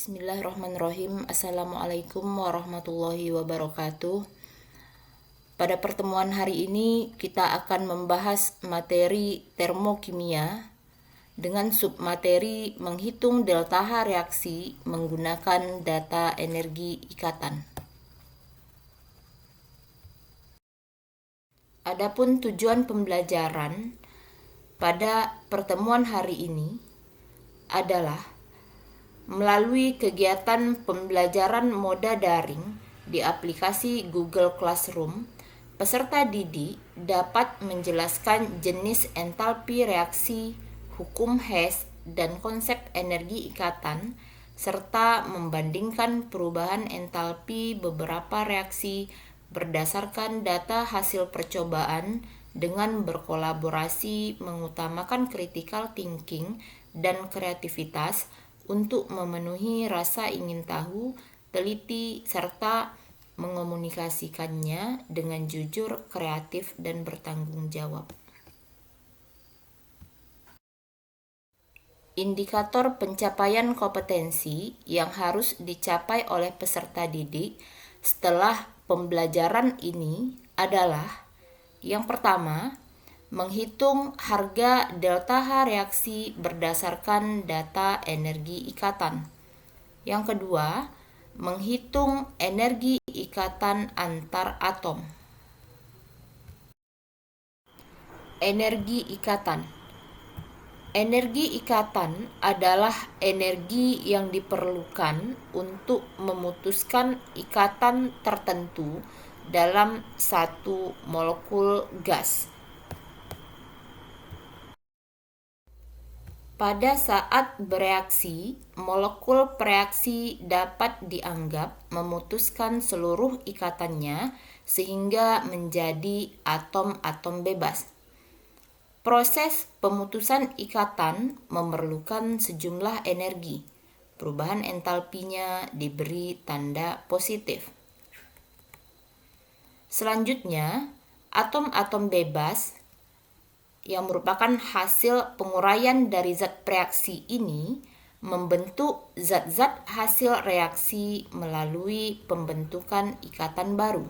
Bismillahirrahmanirrahim. Assalamualaikum warahmatullahi wabarakatuh. Pada pertemuan hari ini kita akan membahas materi termokimia dengan submateri menghitung delta H reaksi menggunakan data energi ikatan. Adapun tujuan pembelajaran pada pertemuan hari ini adalah melalui kegiatan pembelajaran moda daring di aplikasi Google Classroom, peserta didik dapat menjelaskan jenis entalpi reaksi, hukum Hess, dan konsep energi ikatan, serta membandingkan perubahan entalpi beberapa reaksi berdasarkan data hasil percobaan dengan berkolaborasi mengutamakan critical thinking dan kreativitas untuk memenuhi rasa ingin tahu, teliti, serta mengomunikasikannya dengan jujur, kreatif, dan bertanggung jawab. Indikator pencapaian kompetensi yang harus dicapai oleh peserta didik setelah pembelajaran ini adalah: yang pertama, menghitung harga delta H reaksi berdasarkan data energi ikatan. Yang kedua, menghitung energi ikatan antar atom. Energi ikatan. Energi ikatan adalah energi yang diperlukan untuk memutuskan ikatan tertentu dalam satu molekul gas. Pada saat bereaksi, molekul pereaksi dapat dianggap memutuskan seluruh ikatannya sehingga menjadi atom-atom bebas. Proses pemutusan ikatan memerlukan sejumlah energi. Perubahan entalpinya diberi tanda positif. Selanjutnya, atom-atom bebas yang merupakan hasil penguraian dari zat reaksi ini membentuk zat-zat hasil reaksi melalui pembentukan ikatan baru.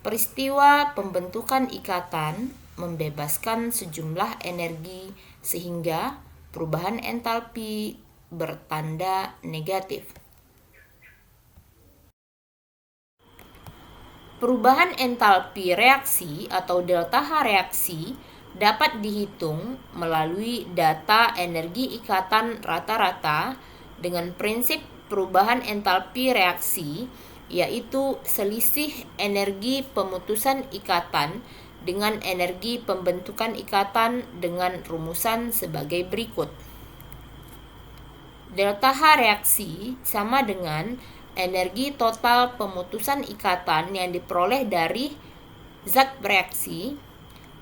Peristiwa pembentukan ikatan membebaskan sejumlah energi sehingga perubahan entalpi bertanda negatif. Perubahan entalpi reaksi atau delta H reaksi dapat dihitung melalui data energi ikatan rata-rata dengan prinsip perubahan entalpi reaksi, yaitu selisih energi pemutusan ikatan dengan energi pembentukan ikatan dengan rumusan sebagai berikut. Delta H reaksi sama dengan energi total pemutusan ikatan yang diperoleh dari zat bereaksi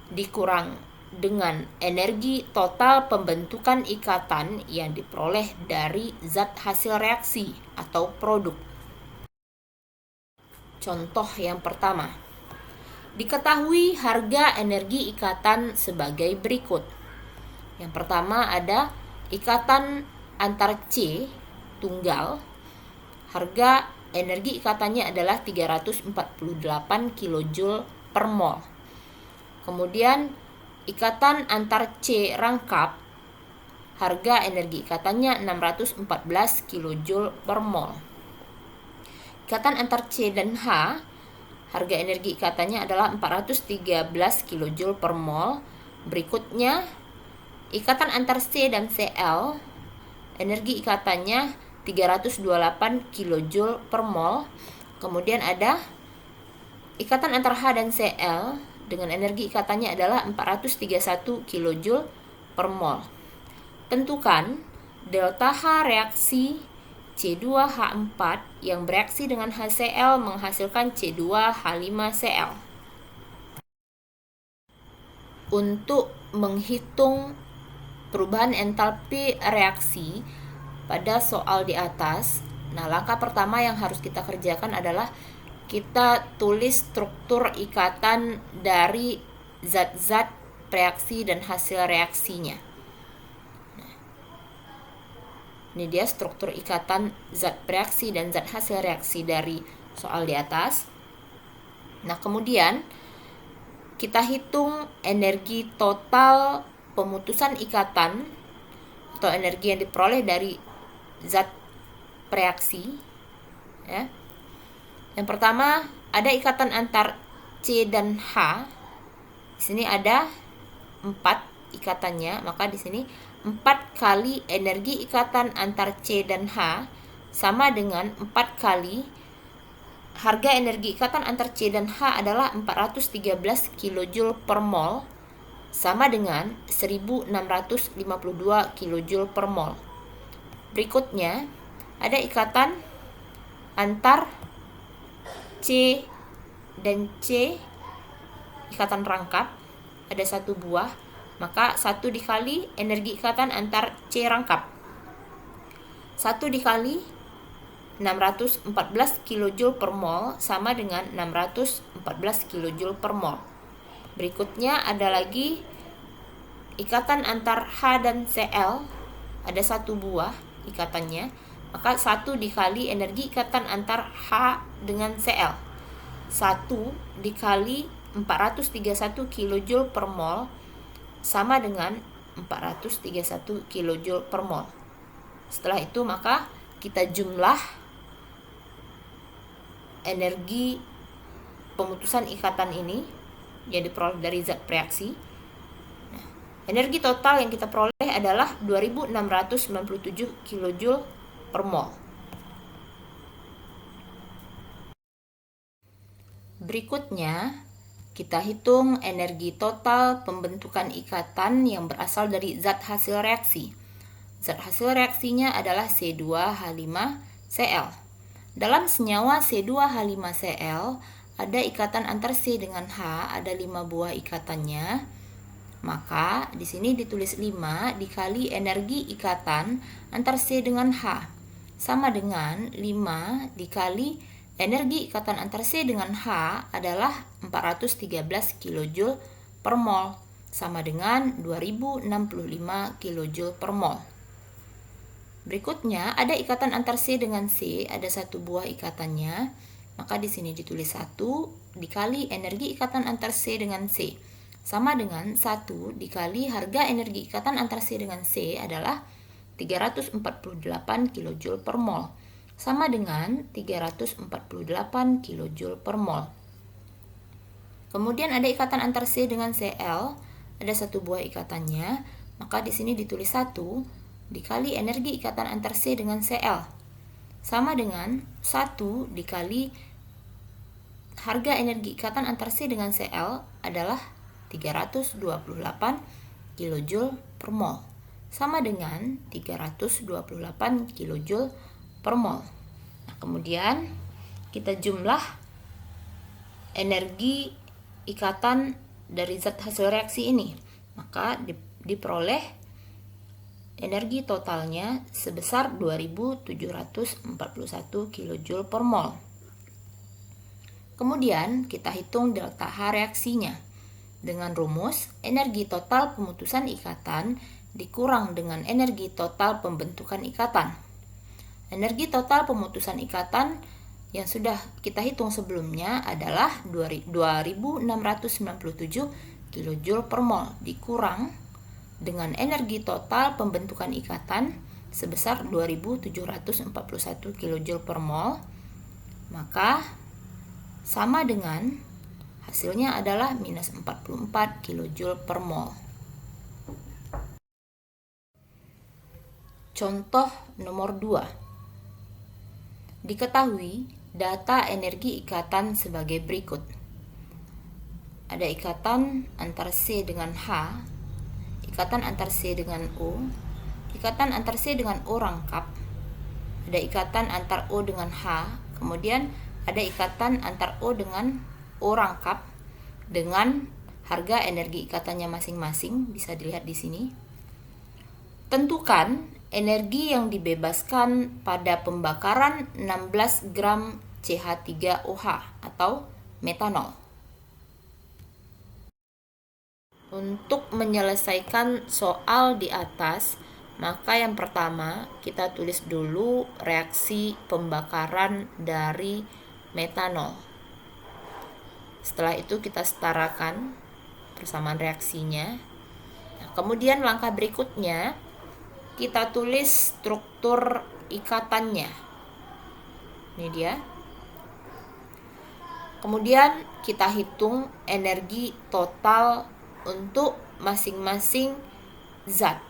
dikurang dengan energi total pembentukan ikatan yang diperoleh dari zat hasil reaksi atau produk. Contoh yang pertama, diketahui harga energi ikatan sebagai berikut. Yang pertama ada ikatan antar C tunggal, harga energi ikatannya adalah 348 kJ per mol. Kemudian ikatan antar C rangkap, harga energi ikatannya 614 kJ per mol. Ikatan antar C dan H, harga energi ikatannya adalah 413 kJ per mol. Berikutnya, ikatan antar C dan Cl, energi ikatannya 328 kJ per mol. Kemudian ada ikatan antar H dan Cl dengan energi ikatannya adalah 431 kJ per mol. Tentukan delta H reaksi C2H4 yang bereaksi dengan HCl menghasilkan C2H5Cl. Untuk menghitung perubahan entalpi reaksi pada soal di atas, langkah pertama yang harus kita kerjakan adalah kita tulis struktur ikatan dari zat-zat reaksi dan hasil reaksinya. Ini dia struktur ikatan zat bereaksi dan zat hasil reaksi dari soal di atas. Nah, kemudian kita hitung energi total pemutusan ikatan atau energi yang diperoleh dari zat bereaksi. Ya. Yang pertama, ada ikatan antar C dan H. Di sini ada 4 ikatannya, maka di sini 4 kali energi ikatan antar C dan H sama dengan 4 kali harga energi ikatan antar C dan H adalah 413 kJ per mol sama dengan 1652 kJ per mol. Berikutnya ada ikatan antar C dan C, ikatan rangkap, ada 1 buah, maka 1 dikali energi ikatan antar C rangkap, 1 dikali 614 kJ per mol sama dengan 614 kJ per mol. Berikutnya ada lagi ikatan antar H dan Cl, ada 1 buah ikatannya, maka 1 dikali energi ikatan antar H dengan Cl, 1 dikali 431 kJ per mol sama dengan 431 kJ per mol. Setelah itu maka kita jumlah energi pemutusan ikatan ini yang diperoleh dari zat bereaksi. Nah, energi total yang kita peroleh adalah 2697 kJ per mol. Berikutnya, kita hitung energi total pembentukan ikatan yang berasal dari zat hasil reaksi. Zat hasil reaksinya adalah C2H5Cl. Dalam senyawa C2H5Cl ada ikatan antar C dengan H, ada 5 buah ikatannya. Maka di sini ditulis 5 dikali energi ikatan antar C dengan H sama dengan 5 dikali energi ikatan antar C dengan H adalah 413 kJ per mol sama dengan 2065 kJ per mol. Berikutnya ada ikatan antar C dengan C, ada 1 buah ikatannya, maka di sini ditulis 1 dikali energi ikatan antar C dengan C sama dengan 1 dikali harga energi ikatan antar C dengan C adalah 348 kJ per mol sama dengan 348 kJ per mol. Kemudian ada ikatan antar C dengan Cl, ada 1 buah ikatannya, maka di sini ditulis 1 dikali energi ikatan antar C dengan Cl sama dengan 1 dikali harga energi ikatan antar C dengan Cl adalah 328 kJ per mol sama dengan 328 kJ per mol. Nah, kemudian kita jumlah energi ikatan dari zat hasil reaksi ini, maka diperoleh energi totalnya sebesar 2741 kJ per mol. Kemudian kita hitung delta H reaksinya dengan rumus energi total pemutusan ikatan dikurang dengan energi total pembentukan ikatan. Energi total pemutusan ikatan yang sudah kita hitung sebelumnya adalah 2697 kJ per mol dikurang dengan energi total pembentukan ikatan sebesar 2741 kJ per mol, maka sama dengan hasilnya adalah minus 44 kJ per mol. Contoh nomor 2. Diketahui data energi ikatan sebagai berikut. Ada ikatan antar C dengan H, ikatan antar C dengan O, ikatan antar C dengan O rangkap, ada ikatan antar O dengan H, kemudian ada ikatan antar O dengan O rangkap dengan harga energi ikatannya masing-masing, bisa dilihat di sini. Tentukan energi yang dibebaskan pada pembakaran 16 gram CH3OH atau metanol. Untuk menyelesaikan soal di atas, Maka yang pertama kita tulis dulu reaksi pembakaran dari metanol. Setelah itu kita setarakan persamaan reaksinya. Nah, kemudian langkah berikutnya kita tulis struktur ikatannya. Ini dia. Kemudian kita hitung energi total untuk masing-masing zat.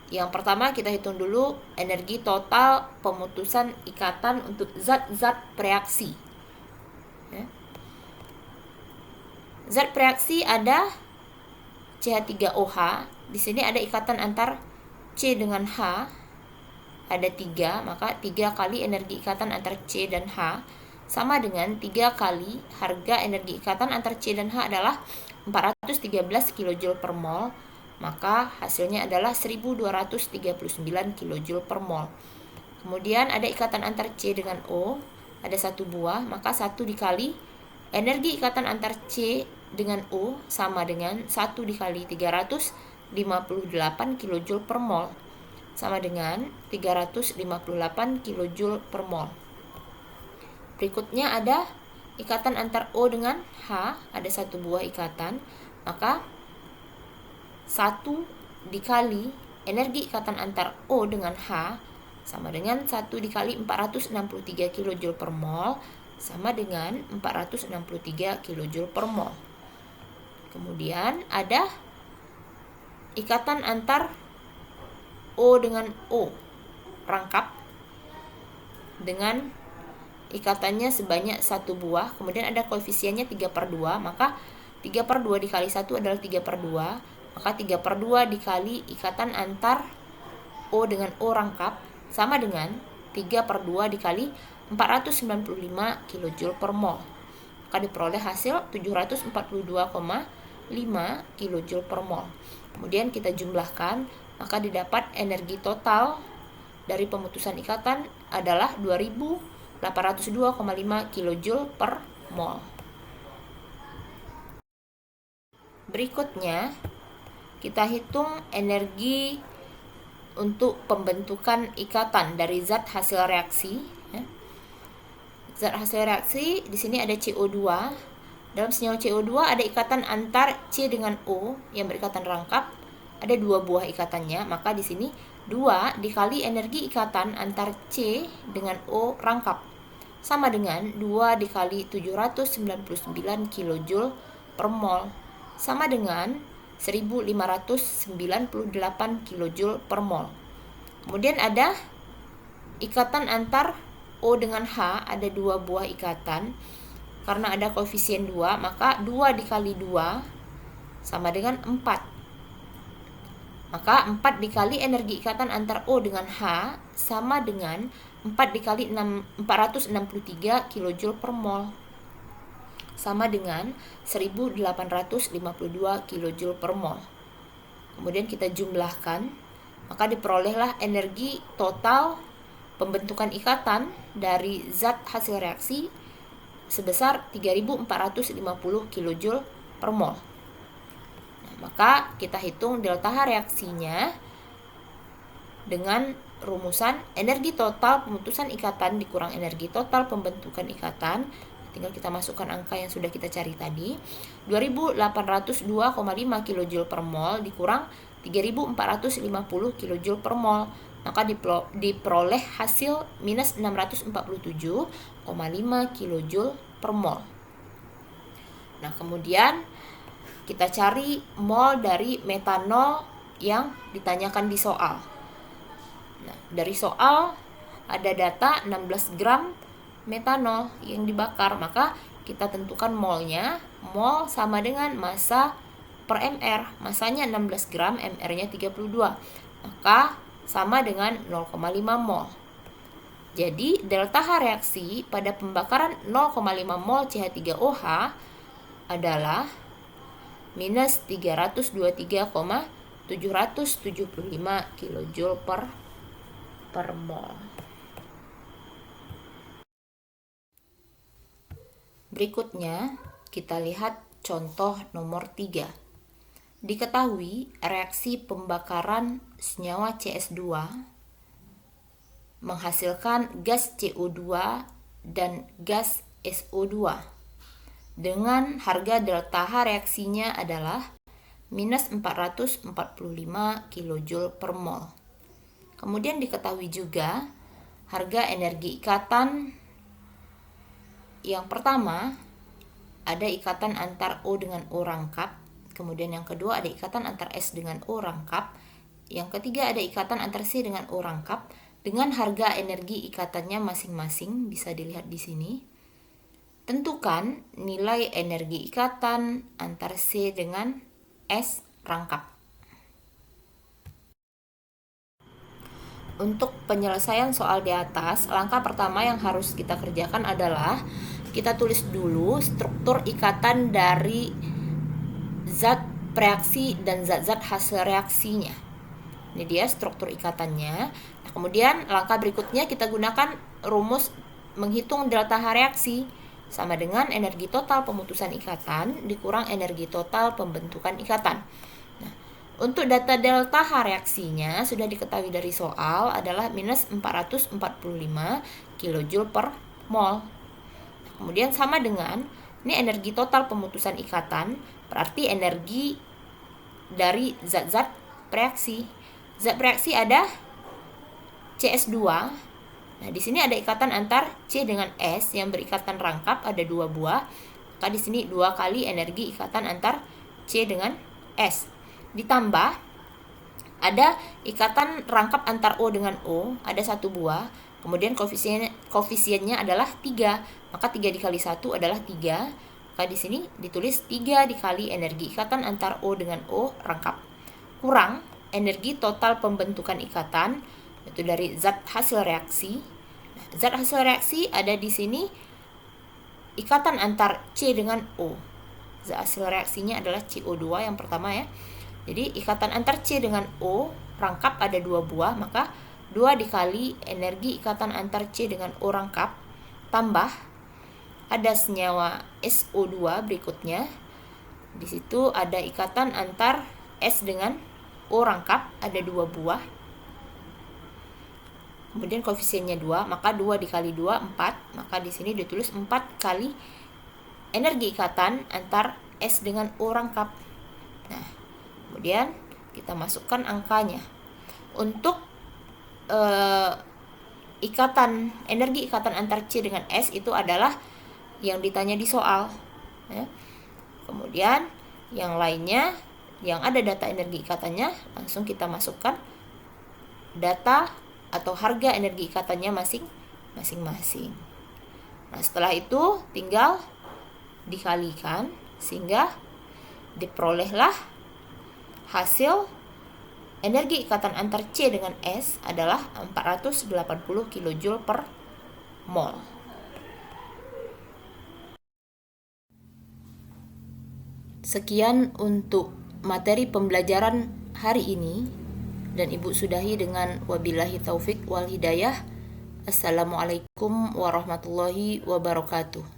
Yang pertama kita hitung dulu energi total pemutusan ikatan untuk zat-zat reaksi. Zat reaksi ada CH3OH. Di sini ada ikatan antar C dengan H. Ada 3, maka 3 kali energi ikatan antar C dan H sama dengan 3 kali harga energi ikatan antar C dan H adalah 413 kJ per mol. Maka hasilnya adalah 1239 kJ per mol. Kemudian ada ikatan antar C dengan O, ada 1 buah, maka 1 dikali energi ikatan antar C dengan O sama dengan 1 dikali 358 kJ per mol, sama dengan 358 kJ per mol. Berikutnya ada ikatan antar O dengan H, ada 1 buah ikatan, maka 1 dikali energi ikatan antar O dengan H sama dengan 1 dikali 463 kJ per mol sama dengan 463 kJ per mol. Kemudian ada ikatan antar O dengan O rangkap dengan ikatannya sebanyak 1 buah, kemudian ada koefisiennya 3/2, maka 3/2 dikali 1 adalah 3/2, maka 3/2 dikali ikatan antar O dengan O rangkap sama dengan 3/2 dikali 495 kJ per mol. Maka diperoleh hasil 742,5 kJ per mol. Kemudian kita jumlahkan, maka didapat energi total dari pemutusan ikatan adalah 2802,5 kJ per mol. Berikutnya kita hitung energi untuk pembentukan ikatan dari zat hasil reaksi. Zat hasil reaksi di sini ada CO2. Dalam senyawa CO2 ada ikatan antar C dengan O yang berikatan rangkap. Ada 2 buah ikatannya, maka di sini 2 dikali energi ikatan antar C dengan O rangkap sama dengan 2 dikali 799 kJ per mol sama dengan 1598 kJ per mol. Kemudian ada ikatan antar O dengan H, ada 2 buah ikatan. Karena ada koefisien 2, maka 2 dikali 2 sama dengan 4. Maka 4 dikali energi ikatan antar O dengan H sama dengan 4 dikali 463 kJ per mol sama dengan 1852 kJ per mol. Kemudian kita jumlahkan, maka diperolehlah energi total pembentukan ikatan dari zat hasil reaksi sebesar 3450 kJ per mol. Nah, maka kita hitung delta H reaksinya dengan rumusan energi total pemutusan ikatan dikurang energi total pembentukan ikatan. Tinggal kita masukkan angka yang sudah kita cari tadi, 2802,5 kJ per mol dikurang 3450 kJ per mol, maka diperoleh hasil minus 647,5 kJ per mol. Nah, kemudian kita cari mol dari metanol yang ditanyakan di soal. Nah, dari soal ada data 16 gram metanol yang dibakar, maka kita tentukan molnya. Mol sama dengan massa per mr, masanya 16 gram, mr-nya 32, maka sama dengan 0,5 mol. Jadi delta H reaksi pada pembakaran 0,5 mol CH3OH adalah minus 323,775 kJ per mol. Berikutnya kita lihat contoh nomor 3. Diketahui reaksi pembakaran senyawa CS2 menghasilkan gas CO2 dan gas SO2 dengan harga delta H reaksinya adalah minus 445 kJ per mol. Kemudian diketahui juga harga energi ikatan yang pertama ada ikatan antar O dengan O rangkap, kemudian yang kedua ada ikatan antar S dengan O rangkap, yang ketiga ada ikatan antar C dengan O rangkap dengan harga energi ikatannya masing-masing bisa dilihat di sini. Tentukan nilai energi ikatan antar C dengan S rangkap. Untuk penyelesaian soal di atas, langkah pertama yang harus kita kerjakan adalah kita tulis dulu struktur ikatan dari zat reaksi dan zat-zat hasil reaksinya. Ini dia struktur ikatannya. Nah, kemudian langkah berikutnya kita gunakan rumus menghitung delta H reaksi sama dengan energi total pemutusan ikatan dikurang energi total pembentukan ikatan. Nah, untuk data delta H reaksinya sudah diketahui dari soal adalah minus 445 kJ per mol. Kemudian sama dengan ini energi total pemutusan ikatan, berarti energi dari zat-zat reaksi. Zat reaksi ada CS2. Nah, di sini ada ikatan antar C dengan S yang berikatan rangkap ada 2 buah. Maka di sini 2 kali energi ikatan antar C dengan S. Ditambah ada ikatan rangkap antar O dengan O, ada 1 buah. Kemudian koefisiennya adalah 3. Maka 3 dikali 1 adalah 3. Maka di sini ditulis 3 dikali energi ikatan antar O dengan O rangkap. Kurang energi total pembentukan ikatan itu dari zat hasil reaksi. Nah, zat hasil reaksi ada di sini ikatan antar C dengan O. Zat hasil reaksinya adalah CO2 yang pertama ya. Jadi ikatan antar C dengan O rangkap ada 2 buah, maka 2 dikali energi ikatan antar C dengan O rangkap tambah ada senyawa SO2 berikutnya. Di situ ada ikatan antar S dengan O rangkap ada 2 buah. Kemudian koefisiennya 2, maka 2 dikali 2, 4. Maka di sini ditulis 4 kali energi ikatan antar S dengan O rangkap. Nah, kemudian kita masukkan angkanya. Untuk energi ikatan antar C dengan S itu adalah yang ditanya di soal. Ya. Kemudian yang lainnya, yang ada data energi ikatannya, langsung kita masukkan data atau harga energi ikatannya masing-masing. Nah, setelah itu tinggal dikalikan sehingga diperolehlah hasil energi ikatan antar C dengan S adalah 480 kJ per mol. Sekian untuk materi pembelajaran hari ini. Dan Ibu sudahi dengan wabillahi taufik wal hidayah. Assalamualaikum warahmatullahi wabarakatuh.